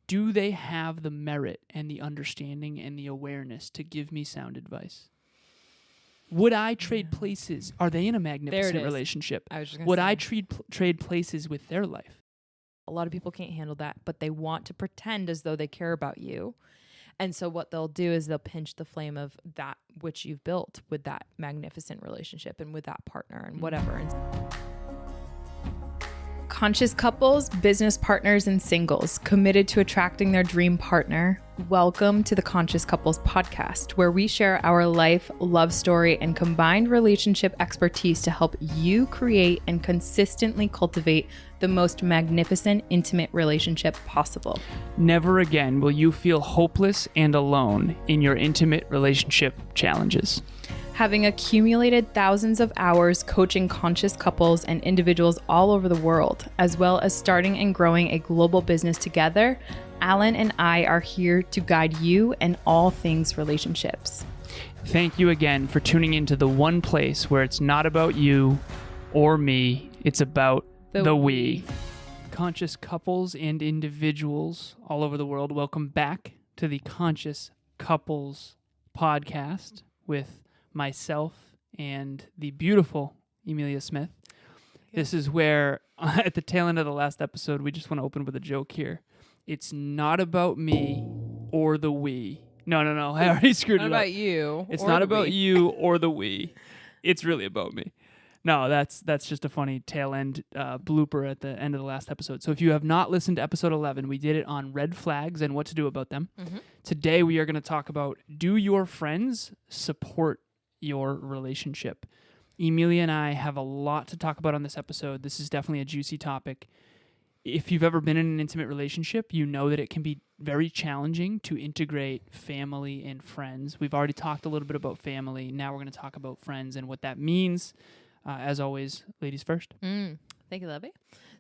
do they have the merit and the understanding and the awareness to give me sound advice? Would I trade places? Are they in a magnificent relationship? I was just gonna Would say. I trade places with their life? A lot of people can't handle that, but they want to pretend as though they care about you. And so what they'll do is they'll pinch the flame of that which you've built with that magnificent relationship and with that partner and whatever. And conscious couples, business partners, and singles committed to attracting their dream partner. Welcome to the Conscious Couples podcast, where we share our life, love story, and combined relationship expertise to help you create and consistently cultivate the most magnificent, intimate relationship possible. Never again will you feel hopeless and alone in your intimate relationship challenges. Having accumulated thousands of hours coaching conscious couples and individuals all over the world, as well as starting and growing a global business together, Alan and I are here to guide you in all things relationships. Thank you again for tuning into the one place where it's not about you or me, it's about the we. Conscious couples and individuals all over the world, welcome back to the Conscious Couples podcast with myself and the beautiful Emilia Smith. This is where, at the tail end of the last episode, we just want to open with a joke here. It's not about me or the we. No. I already screwed it up. Not about you. It's not about you or the we. It's really about me. No, that's just a funny tail end blooper at the end of the last episode. So if you have not listened to episode 11, we did it on red flags and what to do about them. Mm-hmm. Today we are going to talk about, do your friends support your relationship? Emilia and I have a lot to talk about on this episode. This is definitely a juicy topic. If you've ever been in an intimate relationship, you know that it can be very challenging to integrate family and friends. We've already talked a little bit about family. Now we're going to talk about friends and what that means. As always, ladies first. Thank you, Lovey.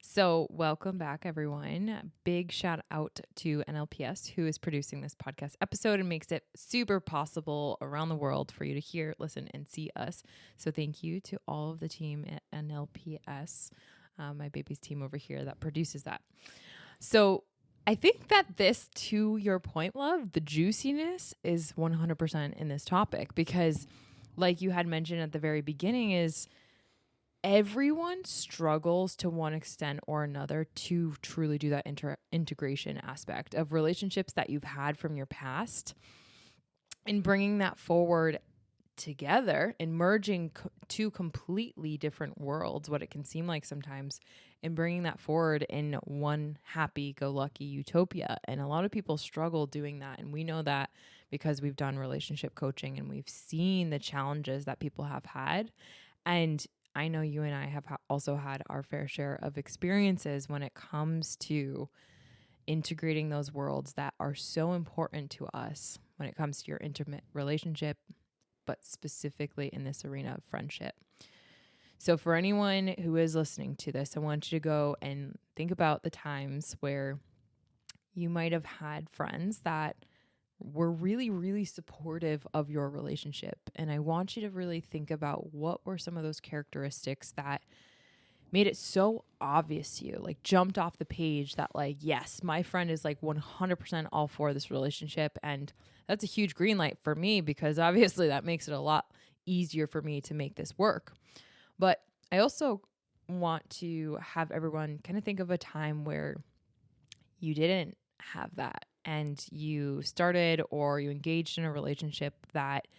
So welcome back, everyone. Big shout out to NLPS, who is producing this podcast episode and makes it super possible around the world for you to hear, listen, and see us. So thank you to all of the team at NLPS, my baby's team over here that produces that. So I think that this, to your point, love, the juiciness is 100% in this topic because, like you had mentioned at the very beginning, is everyone struggles to one extent or another to truly do that integration aspect of relationships that you've had from your past and bringing that forward together and merging two completely different worlds, what it can seem like sometimes, and bringing that forward in one happy-go-lucky utopia. And a lot of people struggle doing that. And we know that because we've done relationship coaching and we've seen the challenges that people have had. And I know you and I have also had our fair share of experiences when it comes to integrating those worlds that are so important to us when it comes to your intimate relationship, but specifically in this arena of friendship. So for anyone who is listening to this, I want you to go and think about the times where you might have had friends that were really, really supportive of your relationship. And I want you to really think about what were some of those characteristics that made it so obvious to you, like jumped off the page that like, yes, my friend is like 100% all for this relationship. And that's a huge green light for me because obviously that makes it a lot easier for me to make this work. But I also want to have everyone kind of think of a time where you didn't have that and you started or you engaged in a relationship that,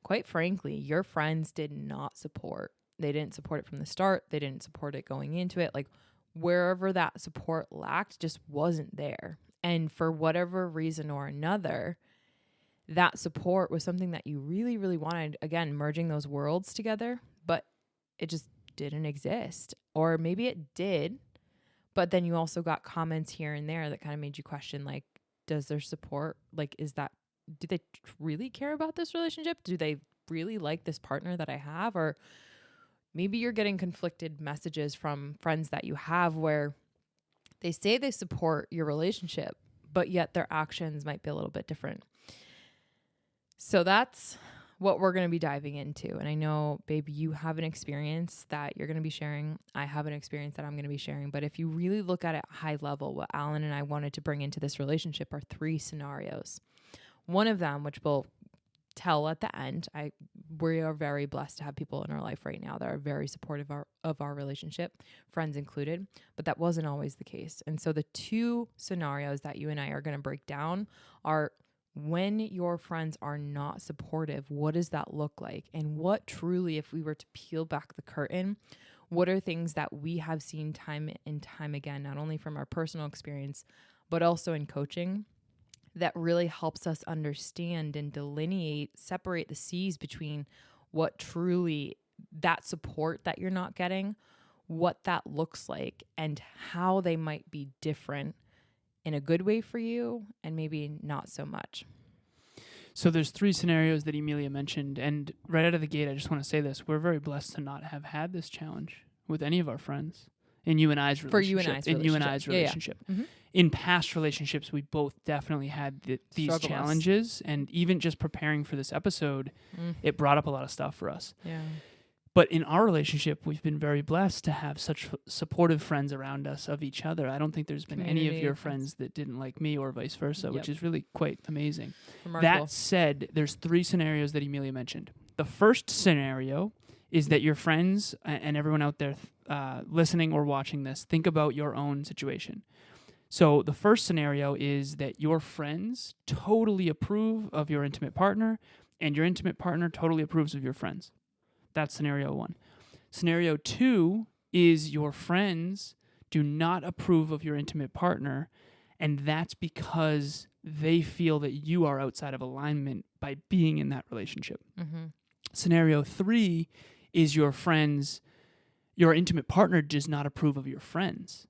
quite frankly, your friends did not support. They didn't support it from the start. They didn't support it going into it. Like wherever that support lacked just wasn't there. And for whatever reason or another, that support was something that you really, really wanted, again, merging those worlds together, but it just didn't exist. Or maybe it did, but then you also got comments here and there that kind of made you question, like, does their support, like, do they really care about this relationship? Do they really like this partner that I have? Or maybe you're getting conflicted messages from friends that you have where they say they support your relationship, but yet their actions might be a little bit different. So that's what we're going to be diving into. And I know, babe, you have an experience that you're going to be sharing. I have an experience that I'm going to be sharing. But if you really look at it high level, what Alan and I wanted to bring into this relationship are 3 scenarios. One of them, which we'll tell at the end, we are very blessed to have people in our life right now that are very supportive of our relationship, friends included, but that wasn't always the case. And so the 2 scenarios that you and I are going to break down are: when your friends are not supportive, what does that look like? And what truly, if we were to peel back the curtain, what are things that we have seen time and time again, not only from our personal experience, but also in coaching, that really helps us understand and separate the seas between what truly that support that you're not getting, what that looks like, and how they might be different in a good way for you and maybe not so much. So there's 3 scenarios that Emilia mentioned, and right out of the gate, I just want to say this. We're very blessed to not have had this challenge with any of our friends in you and I's relationship. For you and I's in you and I's relationship. Yeah. Mm-hmm. In past relationships, we both definitely had these challenges, and even just preparing for this episode, it brought up a lot of stuff for us. Yeah. But in our relationship, we've been very blessed to have such supportive friends around us of each other. I don't think there's been any of your friends that didn't like me or vice versa, which is really quite amazing. Remarkable. That said, there's 3 scenarios that Emilia mentioned. The first scenario is that your friends and everyone out there listening or watching this, think about your own situation. So the first scenario is that your friends totally approve of your intimate partner, and your intimate partner totally approves of your friends. That's scenario 1. Scenario 2 is your friends do not approve of your intimate partner, and that's because they feel that you are outside of alignment by being in that relationship. Mm-hmm. Scenario 3 is your intimate partner does not approve of your friends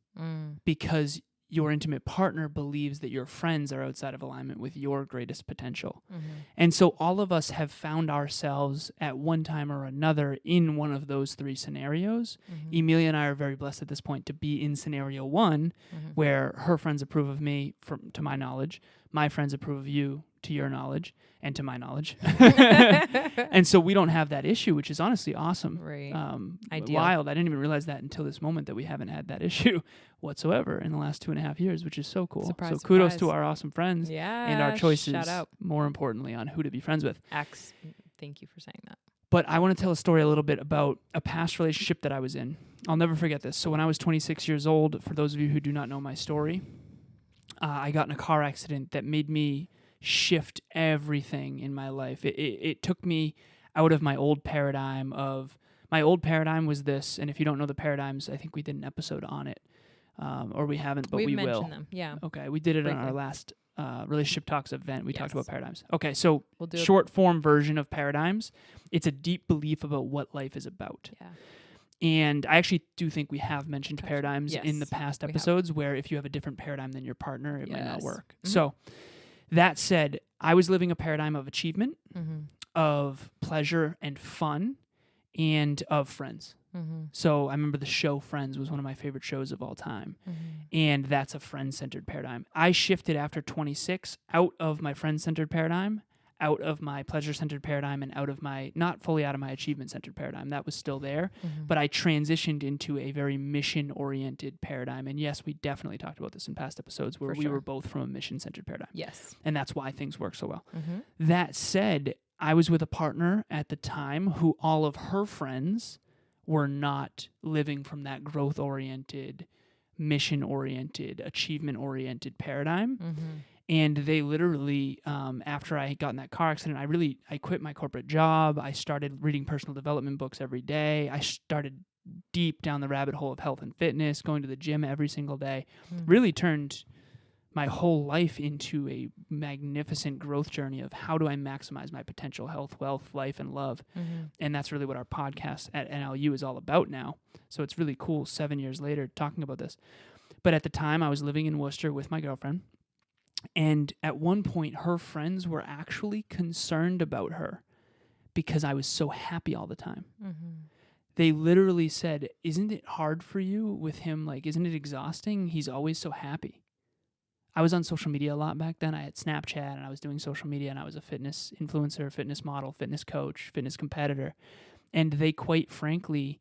because your intimate partner believes that your friends are outside of alignment with your greatest potential. Mm-hmm. And so all of us have found ourselves at one time or another in one of those 3 scenarios. Mm-hmm. Emilia and I are very blessed at this point to be in scenario 1, where her friends approve of me, to my knowledge. My friends approve of you, to your knowledge, and to my knowledge. And so we don't have that issue, which is honestly awesome. Right. Wild. I didn't even realize that until this moment, that we haven't had that issue whatsoever in the last 2.5 years, which is so cool. Surprise, so kudos to our awesome friends and our choices, shout out. More importantly, on who to be friends with. Thank you for saying that. But I want to tell a story a little bit about a past relationship that I was in. I'll never forget this. So when I was 26 years old, for those of you who do not know my story, I got in a car accident that made me shift everything in my life. It took me out of my old paradigm my old paradigm was this, and if you don't know the paradigms, I think we did an episode on it, or we haven't, but we will. We've mentioned them, yeah. Okay, we did it briefly on our last Relationship Talks event. We talked about paradigms. Okay, so we'll do short form version of paradigms. It's a deep belief about what life is about. Yeah. And I actually do think we have mentioned paradigms yes, in the past episodes where if you have a different paradigm than your partner, it might not work. Mm-hmm. So that said, I was living a paradigm of achievement, of pleasure and fun, and of friends. Mm-hmm. So I remember the show Friends was one of my favorite shows of all time. Mm-hmm. And that's a friend-centered paradigm. I shifted after 26 out of my friend-centered paradigm, out of my pleasure-centered paradigm, and not fully out of my achievement-centered paradigm. That was still there, but I transitioned into a very mission-oriented paradigm. And yes, we definitely talked about this in past episodes where we were both from a mission-centered paradigm. Yes. And that's why things work so well. Mm-hmm. That said, I was with a partner at the time who all of her friends were not living from that growth-oriented, mission-oriented, achievement-oriented paradigm. Mm-hmm. And they literally, after I got in that car accident, I quit my corporate job. I started reading personal development books every day. I started deep down the rabbit hole of health and fitness, going to the gym every single day. Really turned my whole life into a magnificent growth journey of how do I maximize my potential, health, wealth, life, and love. And that's really what our podcast at NLU is all about now. So it's really cool 7 years later talking about this. But at the time, I was living in Worcester with my girlfriend. And at one point, her friends were actually concerned about her because I was so happy all the time. They literally said, "Isn't it hard for you with him? Like, isn't it exhausting? He's always so happy." I was on social media a lot back then. I had Snapchat and I was doing social media and I was a fitness influencer, fitness model, fitness coach, fitness competitor. And they quite frankly,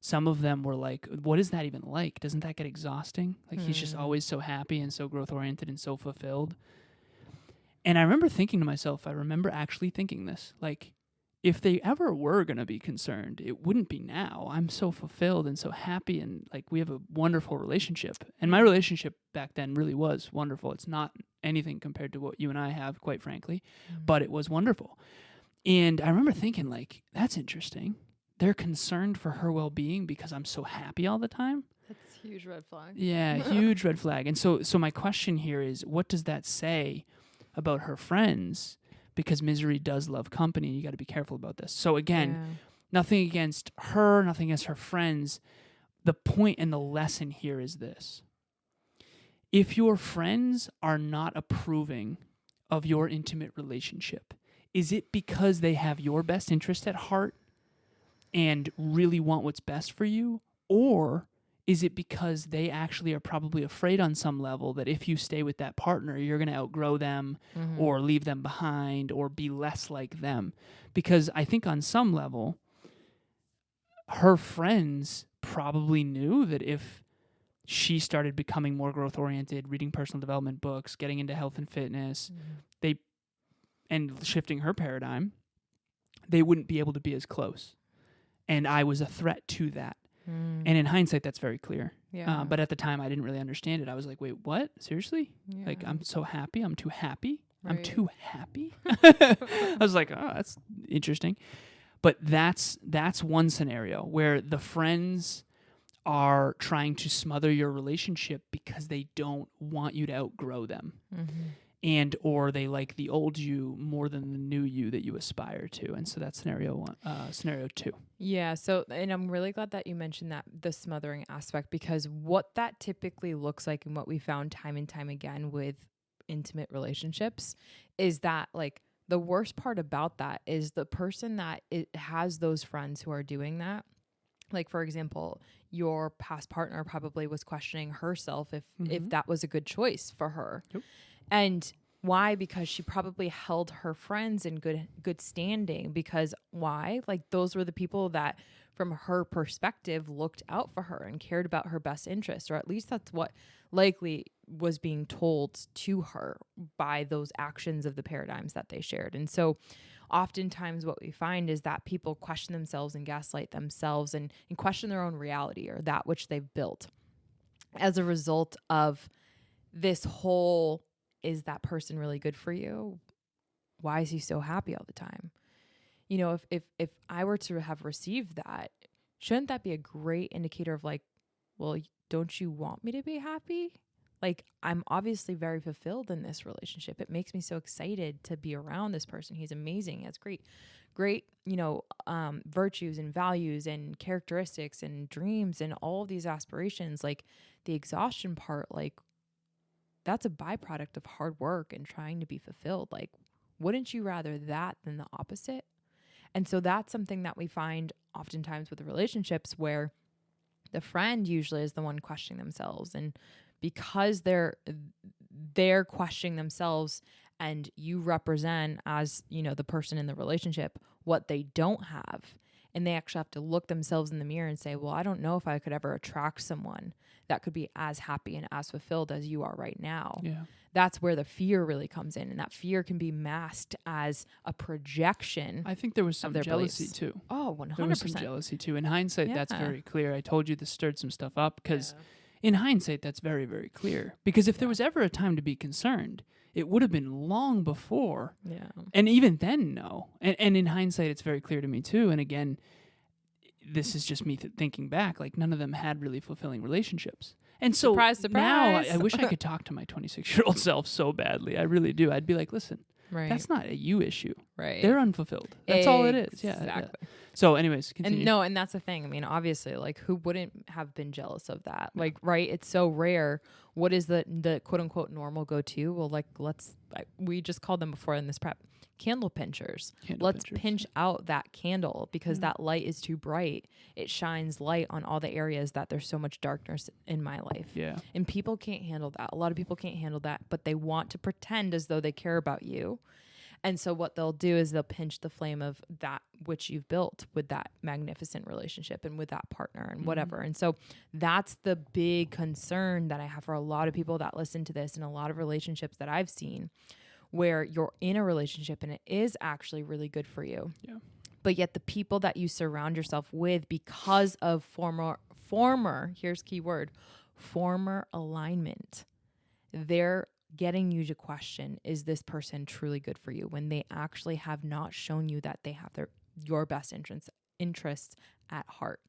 some of them were like, what is that even like? Doesn't that get exhausting? Like he's just always so happy and so growth oriented and so fulfilled. And I remember thinking to myself, I remember actually thinking this, like, if they ever were going to be concerned, it wouldn't be now. I'm so fulfilled and so happy, and like we have a wonderful relationship. And my relationship back then really was wonderful. It's not anything compared to what you and I have, quite frankly, but it was wonderful. And I remember thinking, like, that's interesting. They're concerned for her well-being because I'm so happy all the time. That's a huge red flag. Yeah, huge red flag. And so my question here is, what does that say about her friends? Because misery does love company. You got to be careful about this. So again, nothing against her, nothing against her friends. The point and the lesson here is this. If your friends are not approving of your intimate relationship, is it because they have your best interest at heart and really want what's best for you? Or is it because they actually are probably afraid on some level that if you stay with that partner, you're going to outgrow them or leave them behind or be less like them? Because I think on some level, her friends probably knew that if she started becoming more growth-oriented, reading personal development books, getting into health and fitness, and shifting her paradigm, they wouldn't be able to be as close. And I was a threat to that. And in hindsight, that's very clear. Yeah. But at the time, I didn't really understand it. I was like, wait, what? Seriously? Yeah. Like, I'm so happy. I'm too happy. Right. I'm too happy. I was like, oh, that's interesting. But that's one scenario where the friends are trying to smother your relationship because they don't want you to outgrow them. And or they like the old you more than the new you that you aspire to. And so that's scenario 2. Yeah. So, and I'm really glad that you mentioned that, the smothering aspect, because what that typically looks like and what we found time and time again with intimate relationships is that, like, the worst part about that is the person that has those friends who are doing that. Like, for example, your past partner probably was questioning herself if that was a good choice for her. Yep. And why? Because she probably held her friends in good standing. Because why? Like, those were the people that, from her perspective, looked out for her and cared about her best interests, or at least that's what likely was being told to her by those actions of the paradigms that they shared. And so oftentimes what we find is that people question themselves and gaslight themselves and question their own reality or that which they've built as a result of this whole, is that person really good for you? Why is he so happy all the time? You know, if I were to have received that, shouldn't that be a great indicator of, like, well, don't you want me to be happy? Like, I'm obviously very fulfilled in this relationship. It makes me so excited to be around this person. He's amazing. He has great, virtues and values and characteristics and dreams and all of these aspirations. Like, the exhaustion part, like, that's a byproduct of hard work and trying to be fulfilled. Like, wouldn't you rather that than the opposite? And so that's something that we find oftentimes with the relationships where the friend usually is the one questioning themselves. And because they're questioning themselves and you represent, as, the person in the relationship, what they don't have. And they actually have to look themselves in the mirror and say, well, I don't know if I could ever attract someone that could be as happy and as fulfilled as you are right now. Yeah. That's where the fear really comes in. And that fear can be masked as a projection. I think there was some jealousy beliefs. too. Oh, 100%. There was some jealousy too. In hindsight, that's Yeah. very clear. I told you this stirred some stuff up because in hindsight, that's very, very clear. Because if there was ever a time to be concerned, it would have been long before. Yeah. And even then, no. And in hindsight, it's very clear to me too. And again, this is just me thinking back, like none of them had really fulfilling relationships. And so Surprise, now surprise. I wish I could talk to my 26-year-old self so badly. I really do. I'd be like, listen, Right. that's not a you issue. Right. They're unfulfilled. That's all it is. Yeah. Exactly. Yeah. So anyways, continue. And that's the thing. I mean, obviously, like, who wouldn't have been jealous of that? Like, right? It's so rare. What is the quote unquote normal go to? Well, like, we just called them before in this prep, candle pinchers. Let's pinch out that candle because that light is too bright. It shines light on all the areas that there's so much darkness in my life. Yeah. And people can't handle that. A lot of people can't handle that, but they want to pretend as though they care about you. And so what they'll do is they'll pinch the flame of that which you've built with that magnificent relationship and with that partner and whatever. And so that's the big concern that I have for a lot of people that listen to this and a lot of relationships that I've seen where you're in a relationship and it is actually really good for you. Yeah. But yet the people that you surround yourself with because of former, here's key word, former alignment, they're getting you to question, is this person truly good for you when they actually have not shown you that they have your best interests at heart.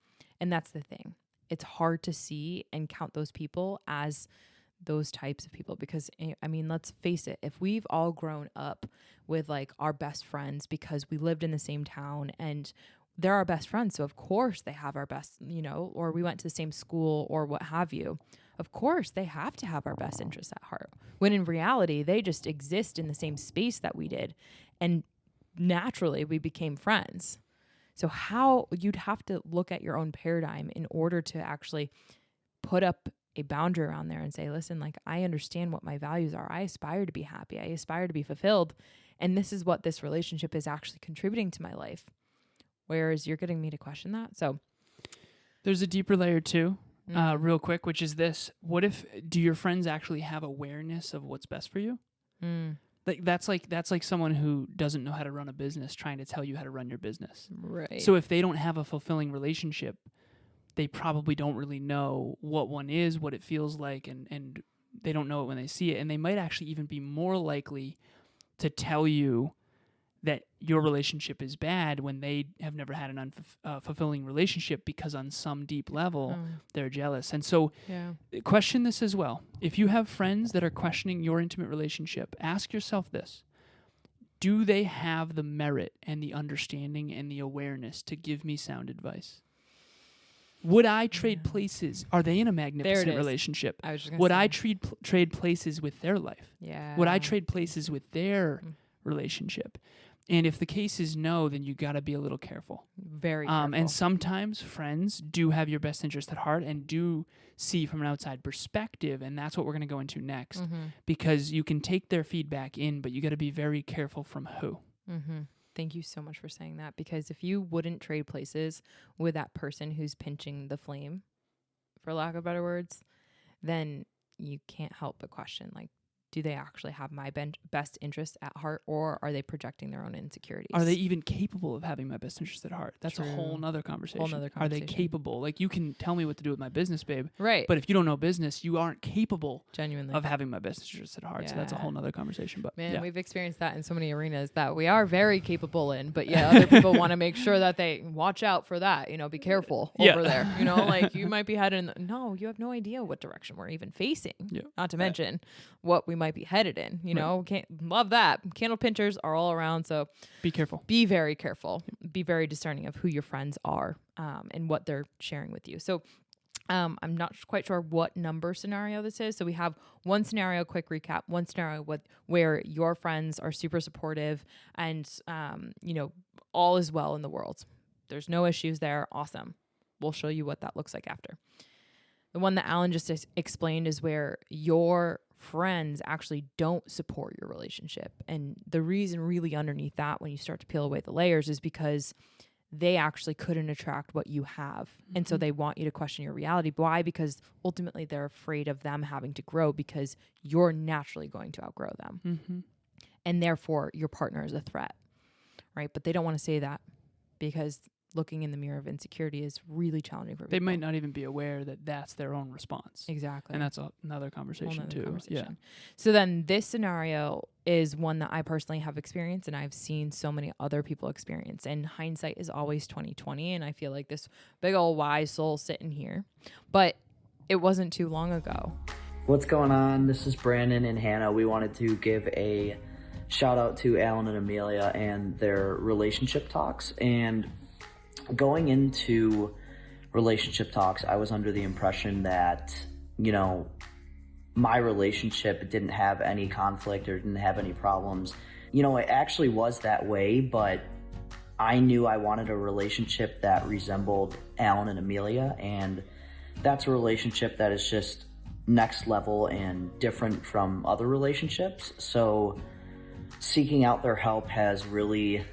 And that's the thing. It's hard to see and count those people as those types of people because, I mean, let's face it, if we've all grown up with like our best friends because we lived in the same town and they're our best friends, so of course they have our best, or we went to the same school or what have you. Of course, they have to have our best interests at heart. When in reality, they just exist in the same space that we did. And naturally, we became friends. So you'd have to look at your own paradigm in order to actually put up a boundary around there and say, listen, like, I understand what my values are. I aspire to be happy. I aspire to be fulfilled. And this is what this relationship is actually contributing to my life. Whereas you're getting me to question that. So there's a deeper layer too. Real quick, which is this: what if do your friends actually have awareness of what's best for you? Like that's like someone who doesn't know how to run a business trying to tell you how to run your business. Right. So if they don't have a fulfilling relationship, they probably don't really know what one is, what it feels like, and they don't know it when they see it, and they might actually even be more likely to tell you that your relationship is bad when they have never had an unfulfilling relationship because on some deep level they're jealous. And so question this as well. If you have friends that are questioning your intimate relationship, ask yourself this: do they have the merit and the understanding and the awareness to give me sound advice? Would I trade places? Are they in a magnificent relationship? Would I trade places with their life? Yeah. Would I trade places with their relationship? And if the case is no, then you got to be a little careful. Very careful. And sometimes friends do have your best interest at heart and do see from an outside perspective, and that's what we're going to go into next. Because you can take their feedback in, but you got to be very careful from who. Thank you so much for saying that, because if you wouldn't trade places with that person who's pinching the flame, for lack of better words, then you can't help but question, like, do they actually have my best interest at heart, or are they projecting their own insecurities? Are they even capable of having my best interest at heart? That's a whole nother conversation. Are they capable? Like, you can tell me what to do with my business, babe. Right. But if you don't know business, you aren't capable genuinely of having my best interest at heart. So that's a whole nother conversation. But man, we've experienced that in so many arenas that we are very capable in, but other people want to make sure that they watch out for that, be careful over there, like you might be headed no, you have no idea what direction we're even facing. Not to mention what we might be headed in, can't love that. Candle pinchers are all around. So be careful. Be very careful. Be very discerning of who your friends are, and what they're sharing with you. So I'm not quite sure what number scenario this is. So we have one scenario, quick recap, one scenario where your friends are super supportive and, all is well in the world. There's no issues there. Awesome. We'll show you what that looks like after. The one that Alan just explained is where your friends actually don't support your relationship. And the reason really underneath that, when you start to peel away the layers, is because they actually couldn't attract what you have. And so they want you to question your reality. Why? Because ultimately they're afraid of them having to grow, because you're naturally going to outgrow them. And therefore your partner is a threat, right? But they don't want to say that, because looking in the mirror of insecurity is really challenging for people. They might not even be aware that that's their own response. Exactly. And that's another conversation too. Yeah. So then this scenario is one that I personally have experienced, and I've seen so many other people experience. And hindsight is always 20/20. And I feel like this big old wise soul sitting here, but it wasn't too long ago. What's going on? This is Branden and Hannah. We wanted to give a shout out to Alan and Emilia and their relationship talks. And going into relationship talks, I was under the impression that, my relationship didn't have any conflict or didn't have any problems. You know, it actually was that way, but I knew I wanted a relationship that resembled Alan and Emilia, and that's a relationship that is just next level and different from other relationships. So seeking out their help has really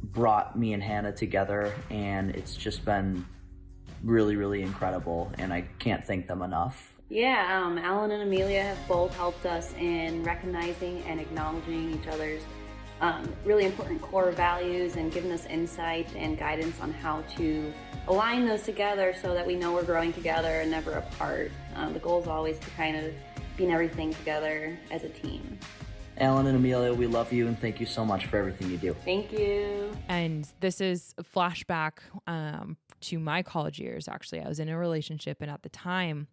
brought me and Hannah together, and it's just been really, really incredible, and I can't thank them enough. Yeah, Alan and Emilia have both helped us in recognizing and acknowledging each other's really important core values and given us insight and guidance on how to align those together so that we know we're growing together and never apart. The goal is always to kind of be in everything together as a team. Alan and Emilia, we love you and thank you so much for everything you do. Thank you. And this is a flashback to my college years, actually. I was in a relationship, and at the time,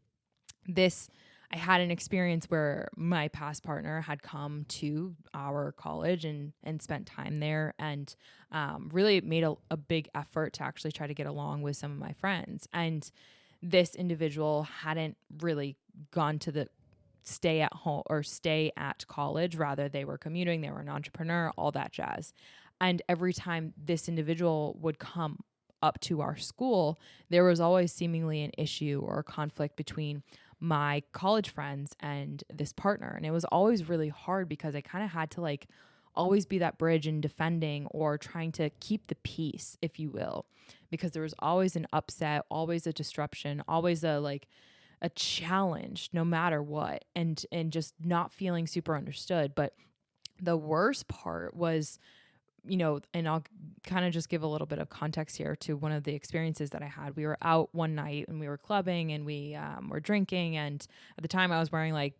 I had an experience where my past partner had come to our college and spent time there, and really made a big effort to actually try to get along with some of my friends. And this individual hadn't really gone to the stay at home or stay at college. Rather, they were commuting, they were an entrepreneur, all that jazz. And every time this individual would come up to our school, there was always seemingly an issue or a conflict between my college friends and this partner. And it was always really hard because I kind of had to like always be that bridge in defending or trying to keep the peace, if you will, because there was always an upset, always a disruption, always a challenge no matter what, and just not feeling super understood. But the worst part was, and I'll kind of just give a little bit of context here to one of the experiences that I had. We were out one night and we were clubbing and we were drinking. And at the time I was wearing like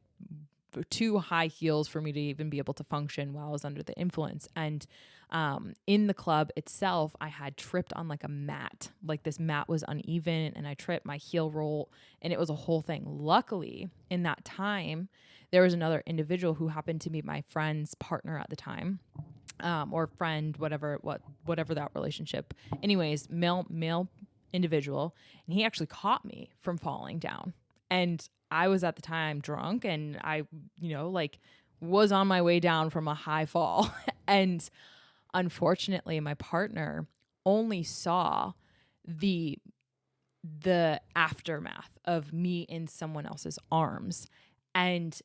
too high heels for me to even be able to function while I was under the influence. And in the club itself, I had tripped on like a mat. Like this mat was uneven and I tripped, my heel roll, and it was a whole thing. Luckily, in that time, there was another individual who happened to be my friend's partner at the time. Or friend, whatever that relationship. Anyways, male individual, and he actually caught me from falling down. And I was at the time drunk, and I, was on my way down from a high fall. And unfortunately, my partner only saw the aftermath of me in someone else's arms. And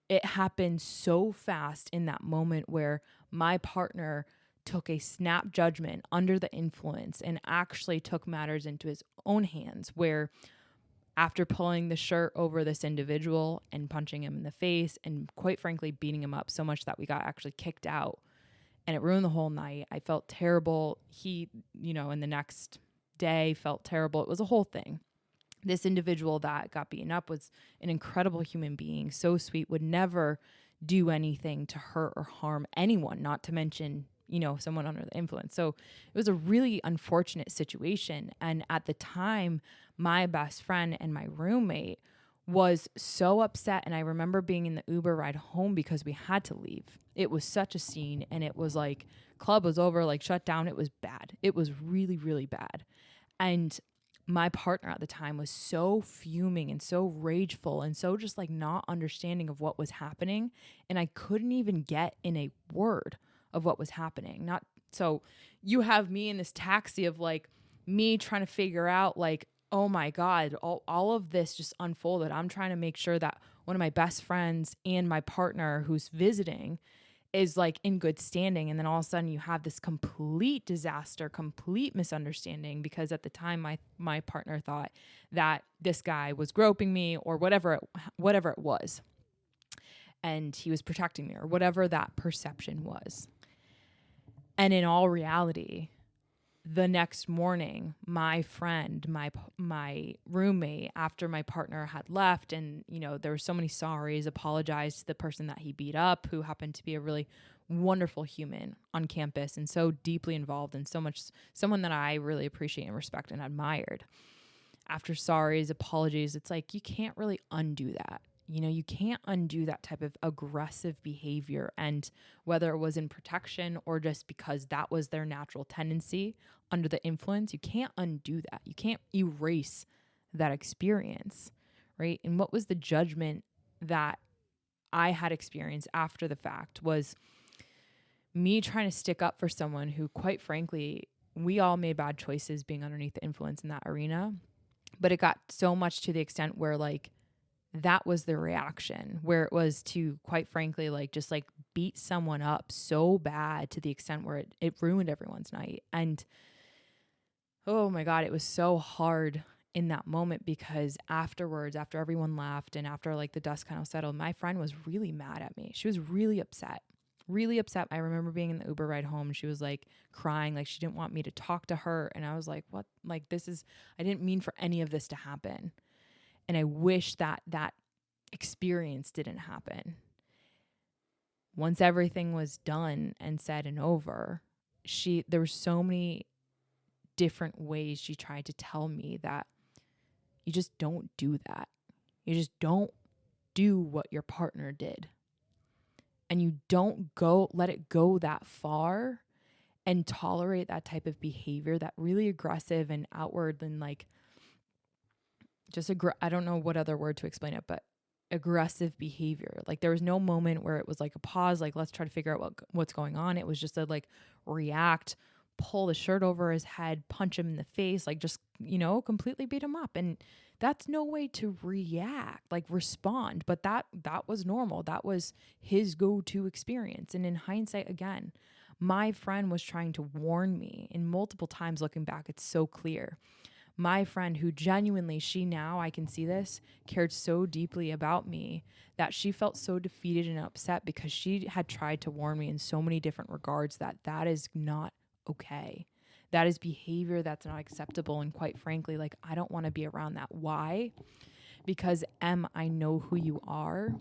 it happened so fast in that moment where my partner took a snap judgment under the influence and actually took matters into his own hands, where after pulling the shirt over this individual and punching him in the face and quite frankly beating him up so much that we got actually kicked out, and it ruined the whole night. I felt terrible. He, in the next day felt terrible. It was a whole thing. This individual that got beaten up was an incredible human being, so sweet, would never do anything to hurt or harm anyone, not to mention, someone under the influence. So it was a really unfortunate situation. And at the time, my best friend and my roommate was so upset. And I remember being in the Uber ride home because we had to leave. It was such a scene. And it was like, club was over, like shut down. It was bad. It was really, really bad. And my partner at the time was so fuming and so rageful and so just like not understanding of what was happening. And I couldn't even get in a word of what was happening. So you have me in this taxi of like me trying to figure out like, oh my God, all of this just unfolded. I'm trying to make sure that one of my best friends and my partner who's visiting is like in good standing. And then all of a sudden you have this complete disaster, complete misunderstanding, because at the time my partner thought that this guy was groping me or whatever it was. And he was protecting me or whatever that perception was. And in all reality, the next morning, my friend, my roommate, after my partner had left, and there were so many sorries, apologized to the person that he beat up, who happened to be a really wonderful human on campus and so deeply involved and so much someone that I really appreciate and respect and admired. After sorries, apologies, it's like you can't really undo that. You can't undo that type of aggressive behavior. And whether it was in protection or just because that was their natural tendency under the influence, you can't undo that. You can't erase that experience, right? And what was the judgment that I had experienced after the fact was me trying to stick up for someone who, quite frankly, we all made bad choices being underneath the influence in that arena. But it got so much to the extent where like that was the reaction, where it was to, quite frankly, like just like beat someone up so bad to the extent where it ruined everyone's night. And oh my God, it was so hard in that moment, because afterwards, after everyone left and after like the dust kind of settled, my friend was really mad at me. She was really upset. Really upset. I remember being in the Uber ride home and she was like crying, like she didn't want me to talk to her. And I was like, what? Like, I didn't mean for any of this to happen. And I wish that experience didn't happen. Once everything was done and said and over, there were so many different ways she tried to tell me that you just don't do that. You just don't do what your partner did. And you don't let it go that far and tolerate that type of behavior, that really aggressive and outward and like just I don't know what other word to explain it, but aggressive behavior. Like there was no moment where it was like a pause, like let's try to figure out what's going on. It was just a like react, pull the shirt over his head, punch him in the face, like just, completely beat him up. And that's no way to react, like respond. But that was normal. That was his go-to experience. And in hindsight, again, my friend was trying to warn me, and multiple times looking back, it's so clear. My friend, who genuinely, I can see this, cared so deeply about me that she felt so defeated and upset because she had tried to warn me in so many different regards that is not okay. That is behavior that's not acceptable. And quite frankly, like, I don't want to be around that. Why? Because I know who you are,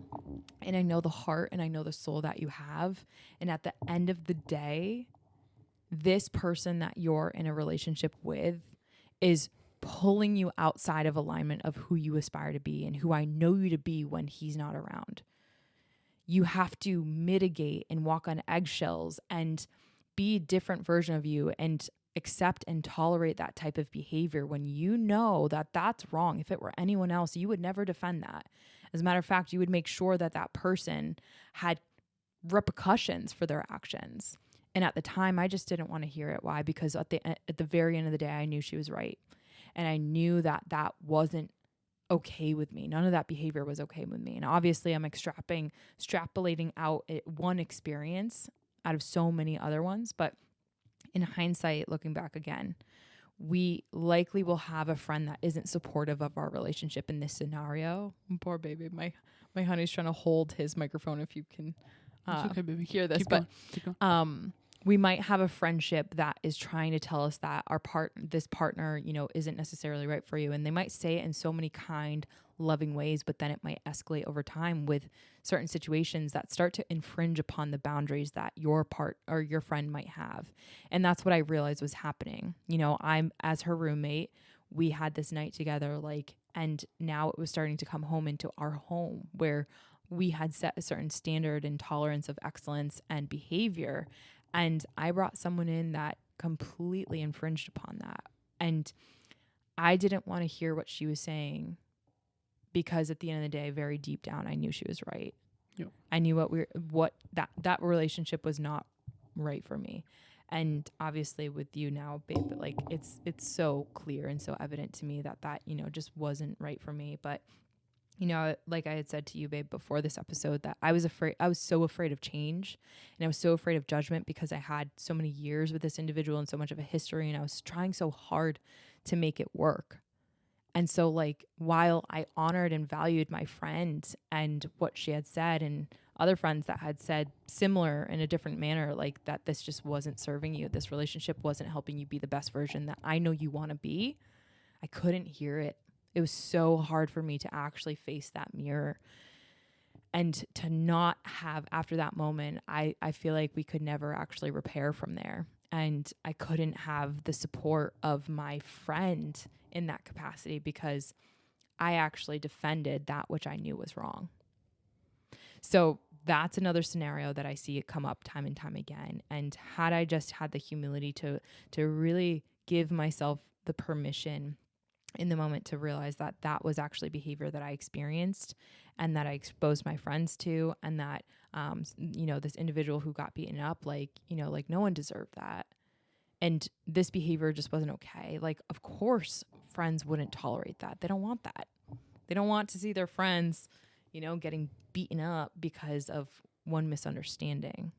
and I know the heart and I know the soul that you have. And at the end of the day, this person that you're in a relationship with is pulling you outside of alignment of who you aspire to be and who I know you to be when he's not around. You have to mitigate and walk on eggshells and be a different version of you and accept and tolerate that type of behavior when you know that that's wrong. If it were anyone else, you would never defend that. As a matter of fact, you would make sure that that person had repercussions for their actions. And at the time, I just didn't want to hear it. Why? Because at the very end of the day, I knew she was right. And I knew that wasn't okay with me. None of that behavior was okay with me. And obviously I'm extrapolating out one experience out of so many other ones. But in hindsight, looking back again, we likely will have a friend that isn't supportive of our relationship in this scenario. Poor baby. My honey's trying to hold his microphone, if you can It's okay, baby. hear this. Keep going. We might have a friendship that is trying to tell us that this partner, isn't necessarily right for you. And they might say it in so many kind, loving ways, but then it might escalate over time with certain situations that start to infringe upon the boundaries that your friend might have. And that's what I realized was happening. I'm, as her roommate, we had this night together, and now it was starting to come home into our home where we had set a certain standard and tolerance of excellence and behavior. And I brought someone in that completely infringed upon that. And I didn't want to hear what she was saying, because at the end of the day, very deep down, I knew she was right. Yep. I knew that relationship was not right for me. And obviously with you now, babe, but it's so clear and so evident to me that just wasn't right for me. But like I had said to you, babe, before this episode, that I was so afraid of change, and I was so afraid of judgment because I had so many years with this individual and so much of a history, and I was trying so hard to make it work. And so while I honored and valued my friend and what she had said, and other friends that had said similar in a different manner, that this just wasn't serving you, this relationship wasn't helping you be the best version that I know you want to be, I couldn't hear it. It was so hard for me to actually face that mirror, and to not have, after that moment, I feel like we could never actually repair from there. And I couldn't have the support of my friend in that capacity because I actually defended that which I knew was wrong. So that's another scenario that I see it come up time and time again. And had I just had the humility to really give myself the permission in the moment to realize that that was actually behavior that I experienced and that I exposed my friends to, and that, this individual who got beaten up, like no one deserved that. And this behavior just wasn't okay. Like, of course, friends wouldn't tolerate that. They don't want that. They don't want to see their friends, getting beaten up because of one misunderstanding,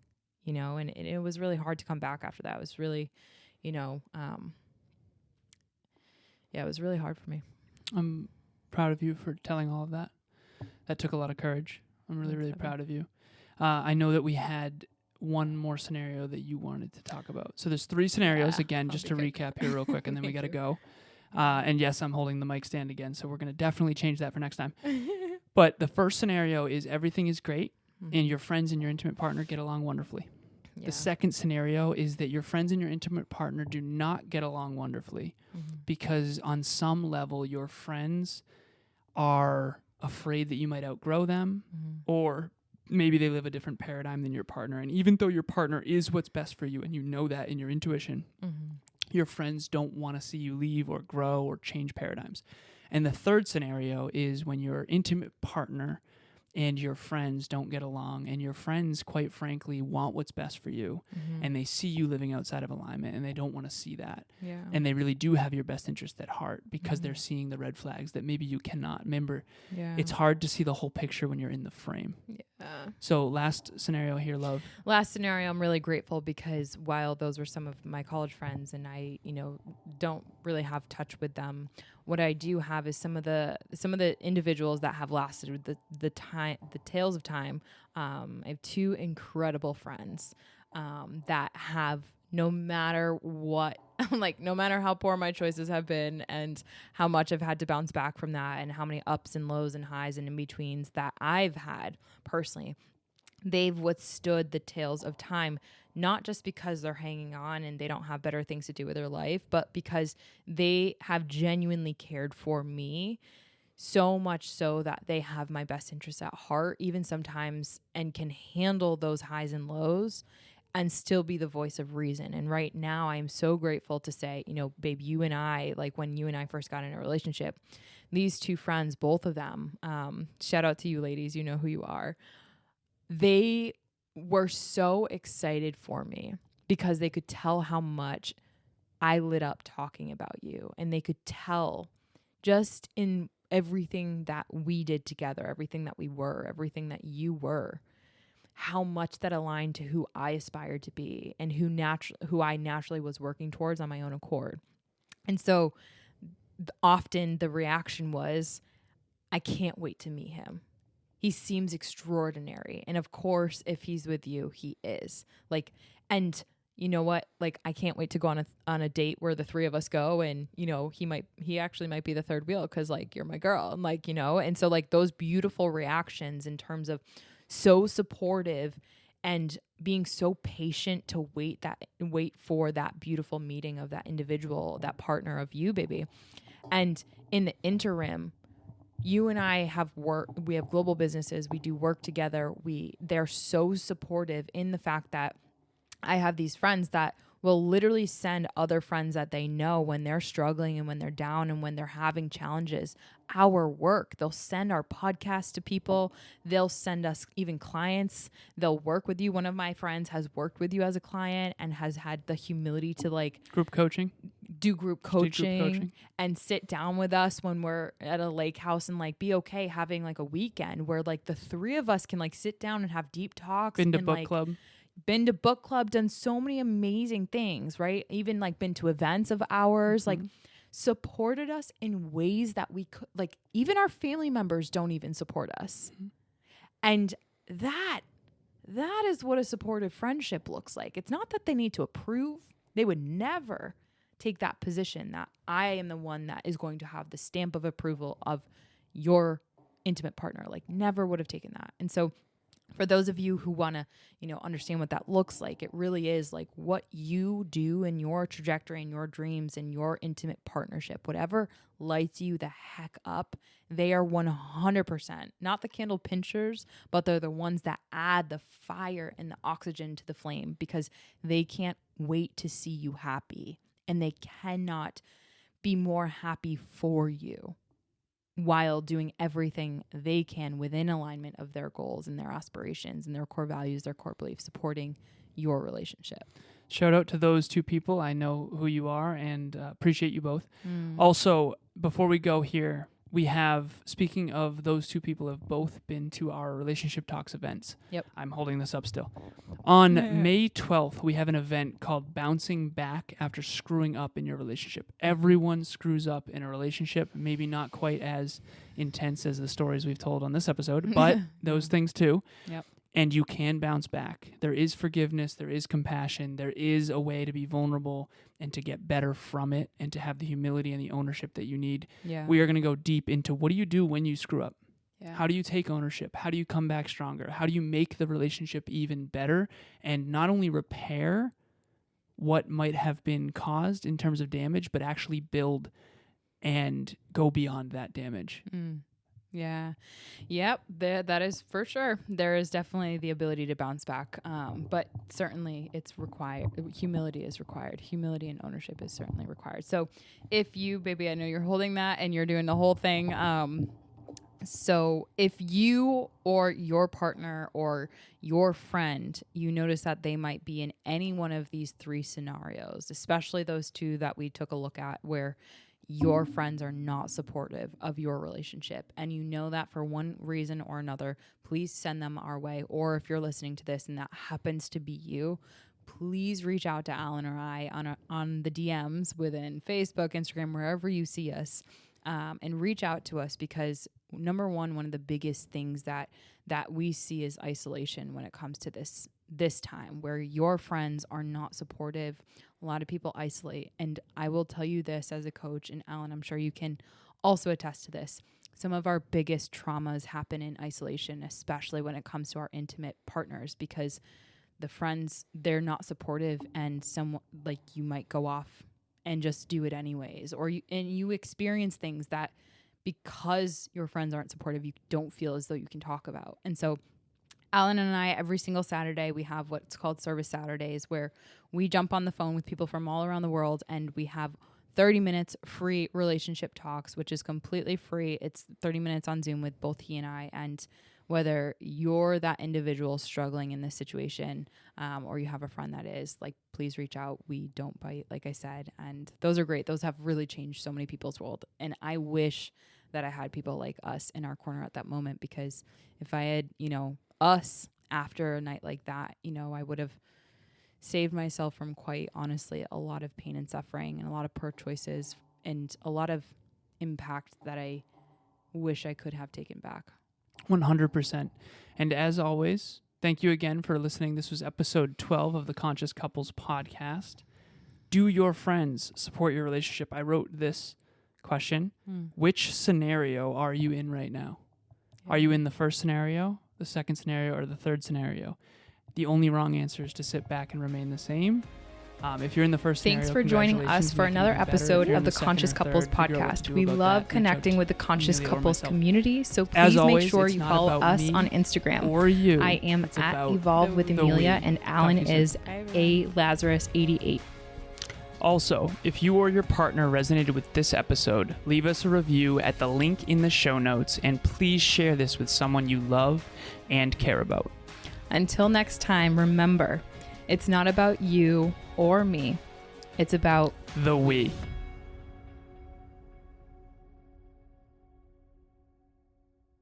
and it was really hard to come back after that. It was really, it was really hard for me. I'm proud of you for telling all of that. That took a lot of courage. I'm really, really proud of you. I know that we had one more scenario that you wanted to talk about. So there's 3 scenarios, again, just to recap here real quick, and then we got to go. And yes, I'm holding the mic stand again, so we're going to definitely change that for next time. But the first scenario is everything is great, and your friends and your intimate partner get along wonderfully. Yeah. The second scenario is that your friends and your intimate partner do not get along wonderfully because on some level your friends are afraid that you might outgrow them, or maybe they live a different paradigm than your partner. And even though your partner is what's best for you and you know that in your intuition, your friends don't want to see you leave or grow or change paradigms. And the third scenario is when your intimate partner and your friends don't get along, and your friends, quite frankly, want what's best for you, and they see you living outside of alignment, and they don't want to see that. Yeah. And they really do have your best interest at heart because they're seeing the red flags that maybe you cannot. Remember, it's hard to see the whole picture when you're in the frame. Yeah. So last scenario here, love. Last scenario, I'm really grateful because while those were some of my college friends and I, don't really have touch with them, what I do have is some of the individuals that have lasted the tales of time. I have 2 incredible friends that have, no matter what, no matter how poor my choices have been and how much I've had to bounce back from that and how many ups and lows and highs and in-betweens that I've had personally, they've withstood the tales of time, not just because they're hanging on and they don't have better things to do with their life, but because they have genuinely cared for me, so much so that they have my best interests at heart, even sometimes, and can handle those highs and lows and still be the voice of reason. And right now I'm so grateful to say, babe, you and I, like when you and I first got in a relationship, these 2 friends, both of them, shout out to you ladies, you know who you are. They were so excited for me because they could tell how much I lit up talking about you. And they could tell just in everything that we did together, everything that we were, everything that you were, how much that aligned to who I aspired to be and who I naturally was working towards on my own accord. And so often the reaction was, I can't wait to meet him. He seems extraordinary. And of course, if he's with you, he is. And you know what? I can't wait to go on a date where the 3 of us go and, he actually might be the third wheel because you're my girl. And and so those beautiful reactions in terms of so supportive and being so patient to wait for that beautiful meeting of that individual, that partner of you, baby. And in the interim, you and I have we have global businesses. We do work together. They're so supportive in the fact that I have these friends that will literally send other friends that they know when they're struggling and when they're down and when they're having challenges, our work. They'll send our podcast to people. They'll send us even clients. They'll work with you. One of my friends has worked with you as a client and has had the humility to group coaching. Do group coaching and sit down with us when we're at a lake house and be okay having a weekend where the 3 of us can sit down and have deep talks. Been to book club, done so many amazing things, right? Even been to events of ours, supported us in ways that we could, even our family members don't even support us. And that is what a supportive friendship looks like. It's not that they need to approve. They would never take that position that I am the one that is going to have the stamp of approval of your intimate partner. Never would have taken that. And so for those of you who want to, understand what that looks like, it really is what you do in your trajectory and your dreams and your intimate partnership, whatever lights you the heck up, they are 100%, not the candle pinchers, but they're the ones that add the fire and the oxygen to the flame because they can't wait to see you happy and they cannot be more happy for you while doing everything they can within alignment of their goals and their aspirations and their core values, their core beliefs, supporting your relationship. Shout out to those two people. I know who you are and appreciate you both. Also, before we go here, we have, speaking of those two people, have both been to our Relationship Talks events. Yep. I'm holding this up still. On May 12th, we have an event called Bouncing Back After Screwing Up in Your Relationship. Everyone screws up in a relationship, maybe not quite as intense as the stories we've told on this episode, but those things too. Yep. And you can bounce back. There is forgiveness. There is compassion. There is a way to be vulnerable and to get better from it and to have the humility and the ownership that you need. Yeah. We are going to go deep into what do you do when you screw up? Yeah. How do you take ownership? How do you come back stronger? How do you make the relationship even better and not only repair what might have been caused in terms of damage, but actually build and go beyond that damage? Yeah. Yep. That is for sure. There is definitely the ability to bounce back. But certainly it's required. Humility is required. Humility and ownership is certainly required. So if you, baby, I know you're holding that and you're doing the whole thing. So if you or your partner or your friend, you notice that they might be in any one of these three scenarios, especially those two that we took a look at where your friends are not supportive of your relationship, and you know that for one reason or another, please send them our way. Or if you're listening to this and that happens to be you, please reach out to Alan or I on the DMs within Facebook, Instagram, wherever you see us, and reach out to us, because number one of the biggest things that we see is isolation when it comes to this time where your friends are not supportive. A lot of people isolate. And I will tell you this as a coach, and Alan, I'm sure you can also attest to this. Some of our biggest traumas happen in isolation, especially when it comes to our intimate partners, because the friends, they're not supportive, and you might go off and just do it anyways. Or you experience things that because your friends aren't supportive, you don't feel as though you can talk about. And so Alan and I, every single Saturday, we have what's called Service Saturdays, where we jump on the phone with people from all around the world, and we have 30 minutes free relationship talks, which is completely free. It's 30 minutes on Zoom with both he and I. And whether you're that individual struggling in this situation, or you have a friend that is, please reach out. We don't bite, like I said. And those are great. Those have really changed so many people's world. And I wish that I had people like us in our corner at that moment, because if I had, us after a night like that, I would have saved myself from, quite honestly, a lot of pain and suffering and a lot of poor choices and a lot of impact that I wish I could have taken back. 100%. And as always, thank you again for listening. This was episode 12 of the Conscious Couples podcast. Do your friends support your relationship? I wrote this question. Which scenario are you in right now? Yeah. Are you in the first scenario, the second scenario, or the third scenario? The only wrong answer is to sit back and remain the same. If you're in the first scenario, thanks for joining us for another episode of the Conscious Couples podcast. We love connecting with the Conscious Couples community, so please make sure you follow us on Instagram. Or you. I am at Evolve with Emilia, and Alan is a Lazaros 88. Also, if you or your partner resonated with this episode, leave us a review at the link in the show notes, and please share this with someone you love and care about. Until next time, remember, it's not about you or me. It's about the we.